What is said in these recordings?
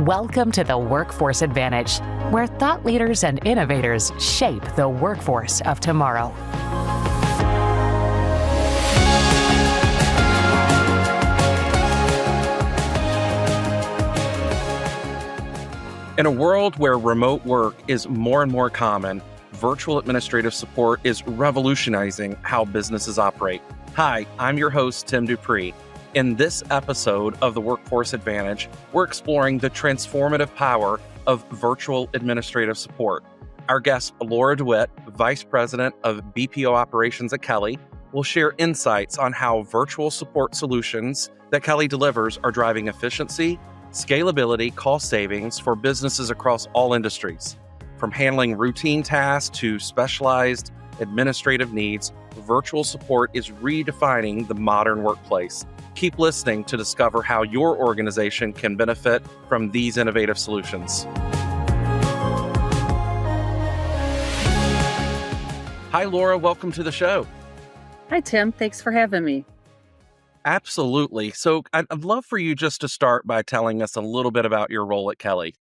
Welcome to the Workforce Advantage, where thought leaders and innovators shape the workforce of tomorrow. In a world where remote work is more and more common, virtual administrative support is revolutionizing how businesses operate. Hi, I'm your host, Tim Dupree. In this episode of the Workforce Advantage, we're exploring the transformative power of virtual administrative support. Our guest, Laura DeWitt, Vice President of BPO Operations at Kelly, will share insights on how virtual support solutions that Kelly delivers are driving efficiency, scalability, cost savings for businesses across all industries. From handling routine tasks to specialized administrative needs, virtual support is redefining the modern workplace. Keep listening to discover how your organization can benefit from these innovative solutions. Hi, Laura. Welcome to the show. Hi, Tim. Thanks for having me. Absolutely. So I'd love for you just to start by telling us a little bit about your role at Kelly.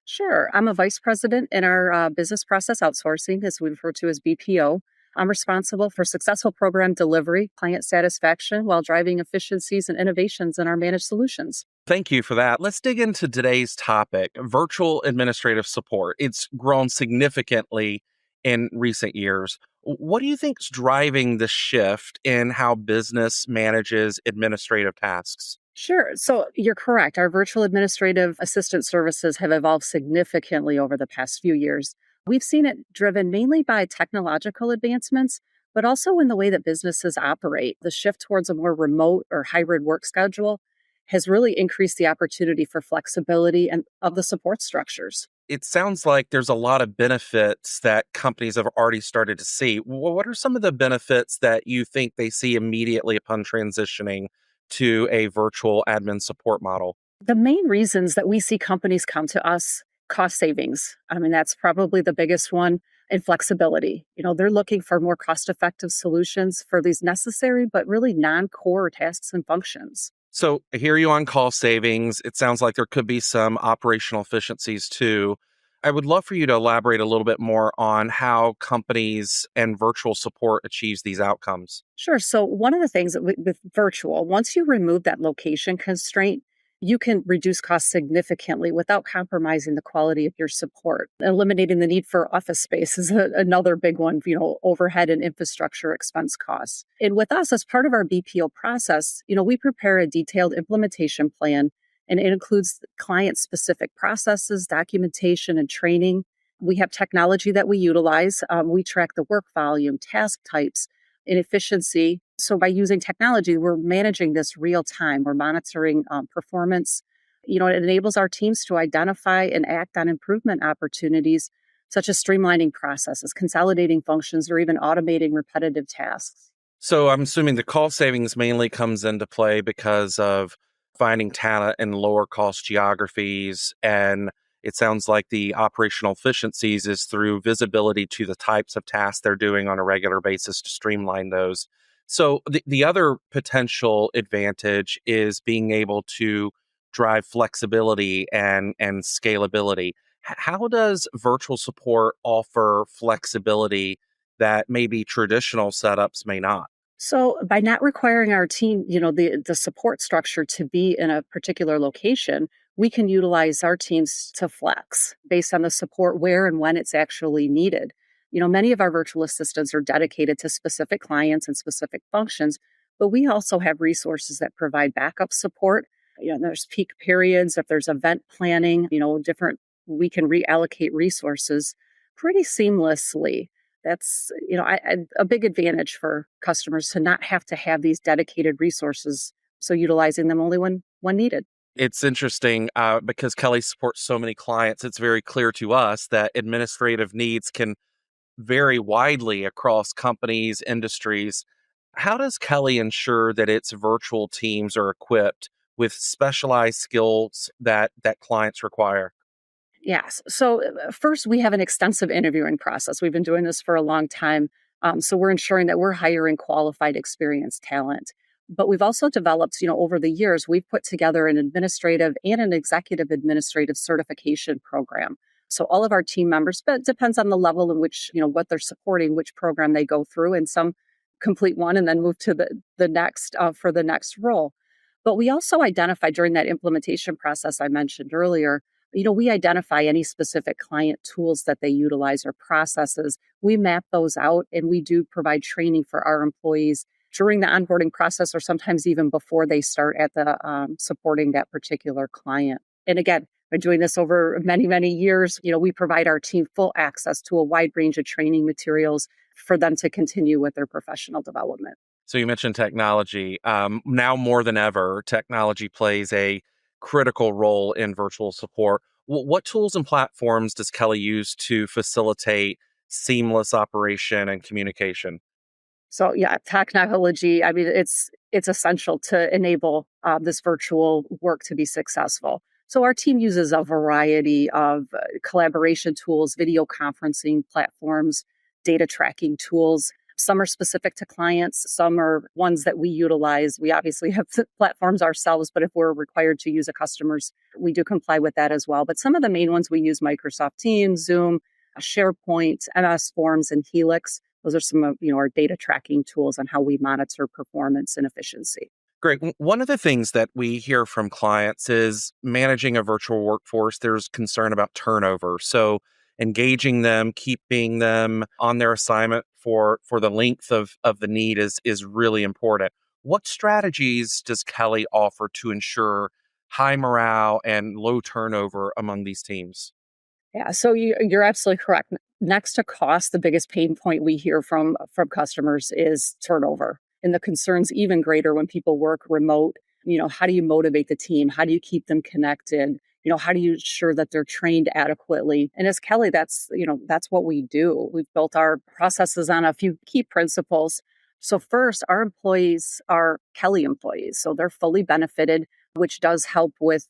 Sure. I'm a vice president in our Business Process Outsourcing, as we refer to as BPO. I'm responsible for successful program delivery, client satisfaction, while driving efficiencies and innovations in our managed solutions. Thank you for that. Let's dig into today's topic, virtual administrative support. It's grown significantly in recent years. What do you think is driving the shift in how business manages administrative tasks? Sure. So you're correct. Our virtual administrative assistant services have evolved significantly over the past few years. We've seen it driven mainly by technological advancements, but also in the way that businesses operate. The shift towards a more remote or hybrid work schedule has really increased the opportunity for flexibility and of the support structures. It sounds like there's a lot of benefits that companies have already started to see. What are some of the benefits that you think they see immediately upon transitioning to a virtual admin support model? The main reasons that we see companies come to us, cost savings. That's probably the biggest one, and flexibility. They're looking for more cost-effective solutions for these necessary but really non-core tasks and functions. So I hear you on cost savings. It sounds like there could be some operational efficiencies too. I would love for you to elaborate a little bit more on how companies and virtual support achieves these outcomes. Sure. So one of the things that with virtual, once you remove that location constraint, you can reduce costs significantly without compromising the quality of your support. Eliminating the need for office space is another big one, overhead and infrastructure expense costs. And with us, as part of our BPO process, we prepare a detailed implementation plan, and it includes client-specific processes, documentation, and training. We have technology that we utilize. We track the work volume, task types, and efficiency. So by using technology, we're managing this real time. We're monitoring performance. It enables our teams to identify and act on improvement opportunities, such as streamlining processes, consolidating functions, or even automating repetitive tasks. So I'm assuming the cost savings mainly comes into play because of finding talent in lower cost geographies. And it sounds like the operational efficiencies is through visibility to the types of tasks they're doing on a regular basis to streamline those. So the other potential advantage is being able to drive flexibility and scalability. How does virtual support offer flexibility that maybe traditional setups may not? So by not requiring our team, the support structure to be in a particular location, we can utilize our teams to flex based on the support where and when it's actually needed. Many of our virtual assistants are dedicated to specific clients and specific functions, but we also have resources that provide backup support. There's peak periods, if there's event planning, we can reallocate resources pretty seamlessly. That's, a big advantage for customers to not have to have these dedicated resources. So utilizing them only when needed. It's interesting because Kelly supports so many clients. It's very clear to us that administrative needs can vary widely across companies, industries. How does Kelly ensure that its virtual teams are equipped with specialized skills that clients require? Yes. So first, we have an extensive interviewing process. We've been doing this for a long time. So we're ensuring that we're hiring qualified, experienced talent. But we've also developed, over the years, we've put together an administrative and an executive administrative certification program. So all of our team members, but it depends on the level in which, what they're supporting, which program they go through, and some complete one and then move to the next for the next role. But we also identify during that implementation process I mentioned earlier, we identify any specific client tools that they utilize or processes. We map those out and we do provide training for our employees during the onboarding process or sometimes even before they start at the supporting that particular client. And again, by doing this over many, many years, we provide our team full access to a wide range of training materials for them to continue with their professional development. So you mentioned technology. Now more than ever, technology plays a critical role in virtual support. What tools and platforms does Kelly use to facilitate seamless operation and communication? So yeah, technology, I mean, it's essential to enable this virtual work to be successful. So our team uses a variety of collaboration tools, video conferencing platforms, data tracking tools. Some are specific to clients, some are ones that we utilize. We obviously have platforms ourselves, but if we're required to use a customer's, we do comply with that as well. But some of the main ones we use: Microsoft Teams, Zoom, SharePoint, MS Forms, and Helix. Those are some of our data tracking tools on how we monitor performance and efficiency. Great. One of the things that we hear from clients is managing a virtual workforce. There's concern about turnover. So engaging them, keeping them on their assignment for the length of the need is really important. What strategies does Kelly offer to ensure high morale and low turnover among these teams? Yeah, so you're absolutely correct. Next to cost, the biggest pain point we hear from customers is turnover, and the concern's even greater when people work remote. How do you motivate the team? How do you keep them connected? How do you ensure that they're trained adequately? And as Kelly, that's what we do. We've built our processes on a few key principles. So first, our employees are Kelly employees, so they're fully benefited, which does help with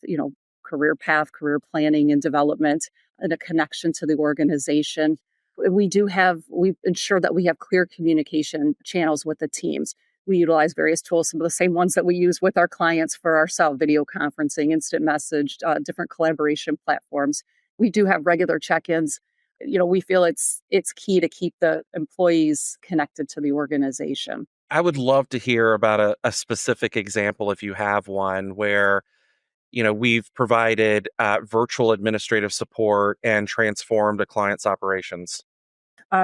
career path, career planning and development, and a connection to the organization. We ensure that we have clear communication channels with the teams. We utilize various tools, some of the same ones that we use with our clients for ourselves: video conferencing, instant message, different collaboration platforms. We do have regular check-ins. We feel it's key to keep the employees connected to the organization. I would love to hear about a specific example if you have one where we've provided virtual administrative support and transformed a client's operations.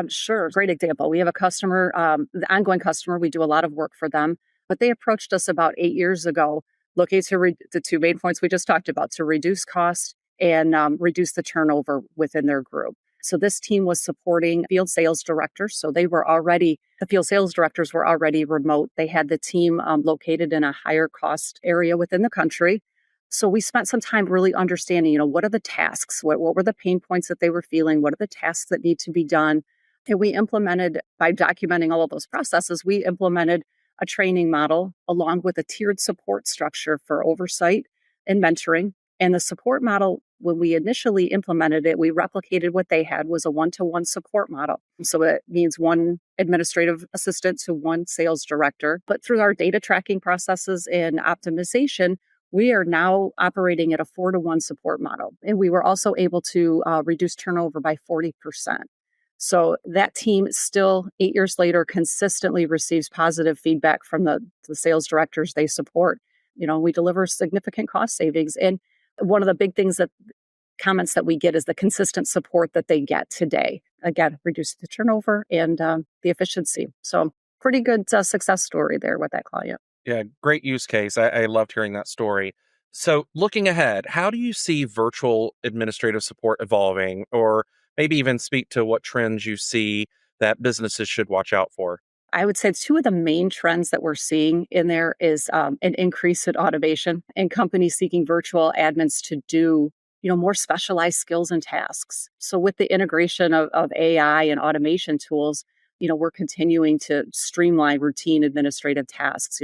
Sure. Great example. We have a customer, the ongoing customer, we do a lot of work for them, but they approached us about 8 years ago, looking to the two main points we just talked about: to reduce cost and reduce the turnover within their group. So this team was supporting field sales directors. So the field sales directors were already remote. They had the team located in a higher cost area within the country. So we spent some time really understanding, what are the tasks? What were the pain points that they were feeling? What are the tasks that need to be done? And we implemented, by documenting all of those processes, we implemented a training model along with a tiered support structure for oversight and mentoring. And the support model, when we initially implemented it, we replicated what they had was a one-to-one support model. So it means one administrative assistant to one sales director. But through our data tracking processes and optimization, we are now operating at a 4-to-1 support model. And we were also able to reduce turnover by 40%. So that team still, 8 years later, consistently receives positive feedback from the sales directors they support. We deliver significant cost savings. And one of the big comments that we get is the consistent support that they get today. Again, reduce the turnover and the efficiency. So pretty good success story there with that client. Yeah, great use case. I loved hearing that story. So looking ahead, how do you see virtual administrative support evolving, or maybe even speak to what trends you see that businesses should watch out for? I would say two of the main trends that we're seeing in there is an increase in automation and companies seeking virtual admins to do more specialized skills and tasks. So with the integration of AI and automation tools, we're continuing to streamline routine administrative tasks,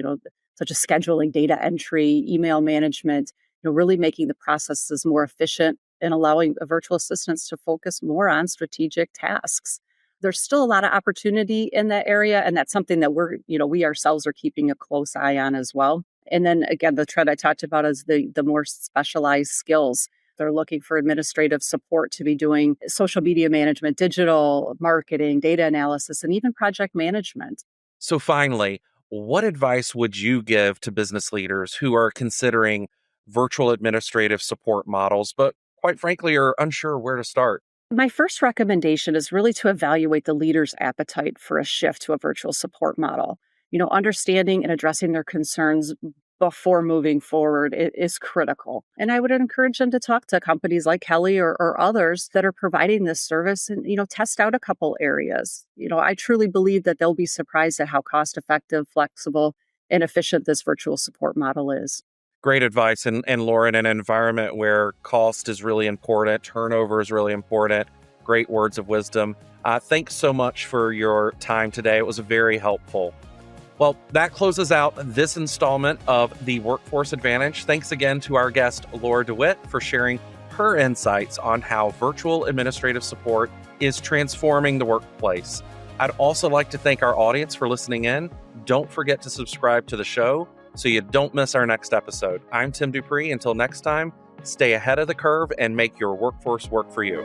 such as scheduling, data entry, email management, really making the processes more efficient and allowing virtual assistants to focus more on strategic tasks. There's still a lot of opportunity in that area. And that's something that we ourselves are keeping a close eye on as well. And then again, the trend I talked about is the more specialized skills. They're looking for administrative support to be doing social media management, digital marketing, data analysis, and even project management. So finally, what advice would you give to business leaders who are considering virtual administrative support models, but quite frankly are unsure where to start? My first recommendation is really to evaluate the leader's appetite for a shift to a virtual support model. Understanding and addressing their concerns before moving forward is critical. And I would encourage them to talk to companies like Kelly or others that are providing this service and, test out a couple areas. I truly believe that they'll be surprised at how cost effective, flexible, and efficient this virtual support model is. Great advice. And Laura, in an environment where cost is really important, turnover is really important, great words of wisdom. Thanks so much for your time today. It was very helpful. Well, that closes out this installment of the Workforce Advantage. Thanks again to our guest, Laura DeWitt, for sharing her insights on how virtual administrative support is transforming the workplace. I'd also like to thank our audience for listening in. Don't forget to subscribe to the show so you don't miss our next episode. I'm Tim Dupree. Until next time, stay ahead of the curve and make your workforce work for you.